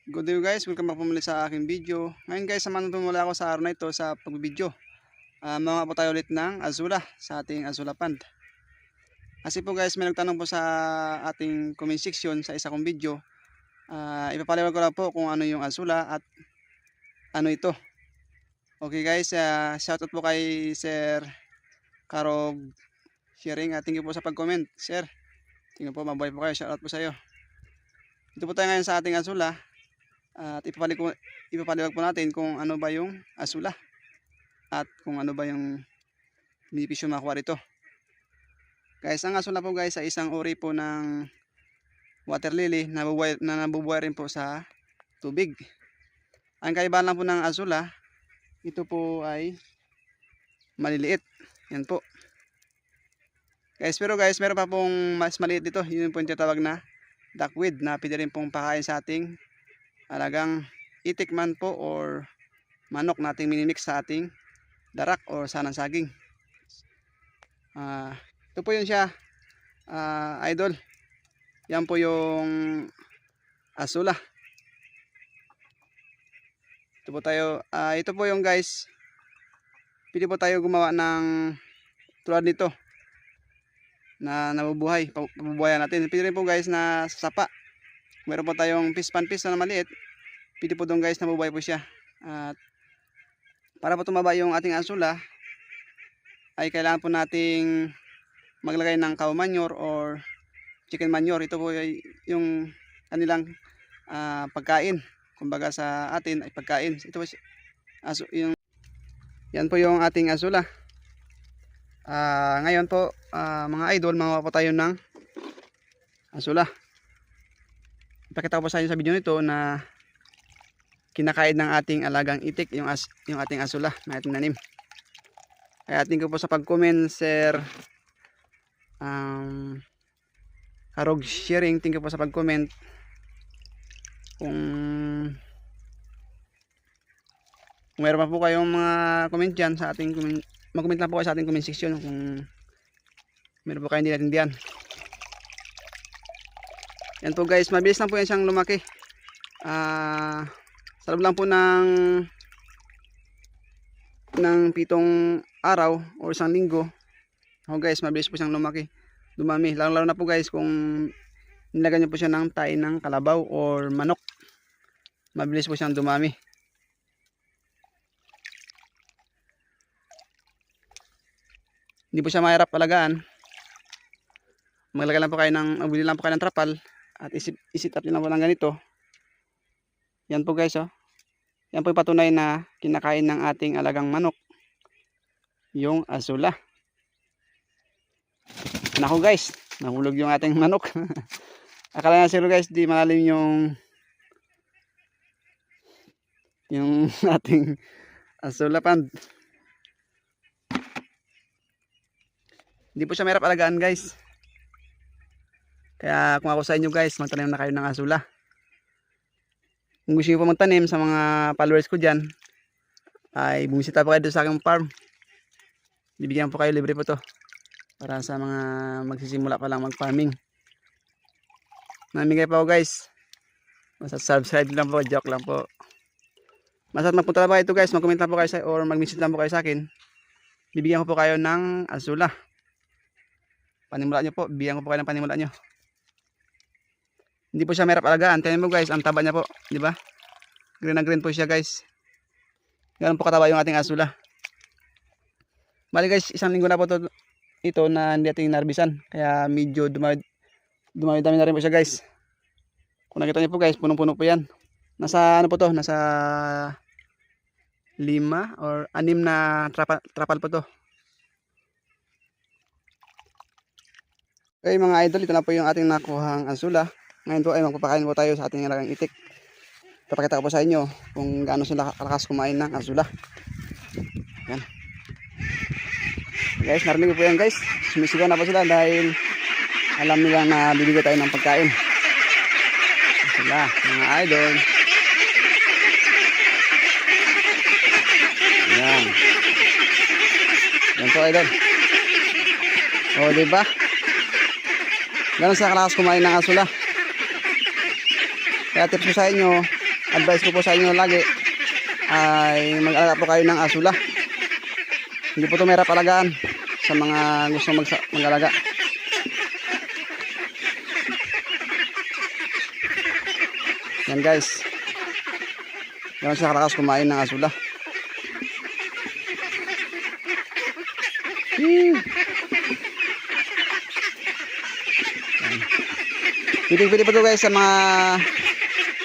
Good day guys, welcome back po muli sa aking video. Ngayon guys, samahan po muli ako sa araw na ito sa pagbibideo. Mga po tayo ulit ng Azula sa ating Azula Pond. Kasi po guys, may nagtanong po sa ating comment section sa isa kong video. Ipapaliwanag ko lang po kung ano yung Azula at ano ito. Okay guys, shoutout po kay Sir Karob Sharing. Thank you po sa pag-comment, Sir. Tingnan po, mabuhay po kayo. Shoutout po sa iyo. Ito po tayo ngayon sa ating Azula. At ipapaliwag po natin kung ano ba yung Azula at kung ano ba yung benepisyo makuha rito. Guys, ang Azula po guys ay isang uri po ng water lily na nabubuhay rin po sa tubig. Ang kaibahan lang po ng Azula, ito po ay maliliit. Yan po. Guys, pero guys, meron pa pong mas maliit dito. Yun po yung tinatawag na duckweed na pwede rin pong pakain sa ating alagang itik man po or manok nating minimix sa ating darak or sanang saging. Ito po yun siya, idol. Yan po yung Azula. Ito po tayo, ito po yung guys, pwede po tayo gumawa ng tulad nito na nabubuhay, pabubuhayan natin. Pwede rin po guys na sapa. Meron po tayong fish na maliit. Pwede po doon guys, nabubuhay po siya. At para po tumaba yung ating Azula, ay kailangan po nating maglagay ng cow manure or chicken manure. Ito po yung kanilang pagkain. Kumbaga sa atin ay pagkain. Ito po yung yan po yung ating Azula. Ngayon po mga idol, mamawa po tayo ng Azula. Ipakita ko po sa inyo sa video nito na kinakain ng ating alagang itik yung ating Azula na ating nanim. Kaya thank you po sa pag-comment, Sir Karog Sharing. Thank you po sa pag-comment. Kung meron pa po kayong mga comment dyan sa ating comment, mag-comment lang po kayo sa ating comment section kung meron po kayo hindi natindihan. Yan po guys, mabilis lang po yan siyang lumaki. Sa loob lang po ng 7 araw o isang linggo. Guys, mabilis po siyang lumaki, dumami. Lalo na po guys kung nilagyan niyo po siya ng tae ng kalabaw or manok. Mabilis po siyang dumami. Hindi po siya mahirap alagaan. Maglagay lang po kayo magbili lang po kayo ng trapal at isit up lang po ng ganito. Yan po guys, oh. Yan po yung patunay na kinakain ng ating alagang manok yung Azula. Nako guys, nahulog yung ating manok. Akala na siguro guys di malalim yung ating Azula Pond. Hindi po siya mahirap alagaan guys. Kaya kung ako sa inyo guys, magtanim na kayo ng Azula. Kung gusto nyo po magtanim sa mga followers ko dyan, ay bumisita po kayo doon sa aking farm. Bibigyan po kayo, libre po to. Para sa mga magsisimula pa lang mag-farming. Namigay pa ako guys. Basta subscribe lang po, joke lang po. Basta magpunta lang po kayo ito guys, mag-comment lang po kayo or mag-message lang po kayo sa akin. Bibigyan ko po kayo ng Azula. Panimula nyo po, bibigyan ko po kayo ng panimula nyo. Hindi po siya mahirap alagaan. Tingnan mo guys, ang taba niya po, di ba? Green na green po siya guys. Ganun po kataba yung ating Azula. Bali guys, isang linggo na po ito na hindi ating narbisan. Kaya medyo dumami-dami na rin po siya guys. Kung nakita niyo po guys, punong-puno po yan. Nasa ano po to? Nasa 5 or 6 na trapal po to. Okay mga idol, ito na po yung ating nakuhang Azula. Ngayon po ay magpapakain po tayo sa ating alagang itik. Papakita ko po sa inyo kung gaano sila kalakas kumain ng Azula. Yan. Guys, narinig po yan guys. Sumisigaw na po sila dahil alam nila na bibigyan tayo ng pagkain. Sila, mga idol. Yan. Yan po idol. O diba? Ganun sila kalakas kumain ng Azula. Kaya tips ko sa inyo, advice ko po sa inyo lagi ay mag-alaga po kayo ng asula. Hindi po ito mahirap alagaan sa mga gusto mag-alaga. Yan guys. Yan siya karakas kumain ng asula. Pwede po ito guys sa mga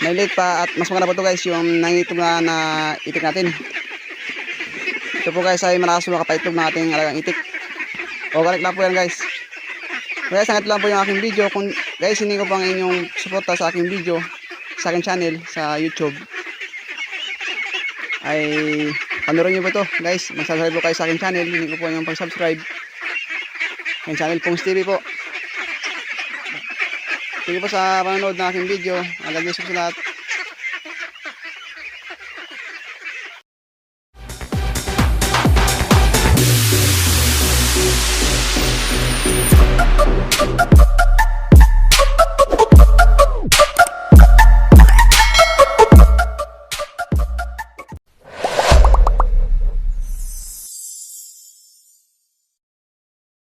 may late pa, at mas maganda po ito guys yung nangitog na itik natin. Ito po guys ay malakas makapaitog ng ating alagang itik. O galit lang po yan guys. So guys, hanggang lang po yung aking video. Kung guys hindi ko pang inyong suporta sa aking video, sa aking channel sa YouTube, ay panoorin nyo po ito guys. Mag-subscribe po kayo sa aking channel. Hindi ko po yung pag-subscribe. Yung channel Pongs TV po. Sige po sa panonood ng aking video. God bless po sa lahat.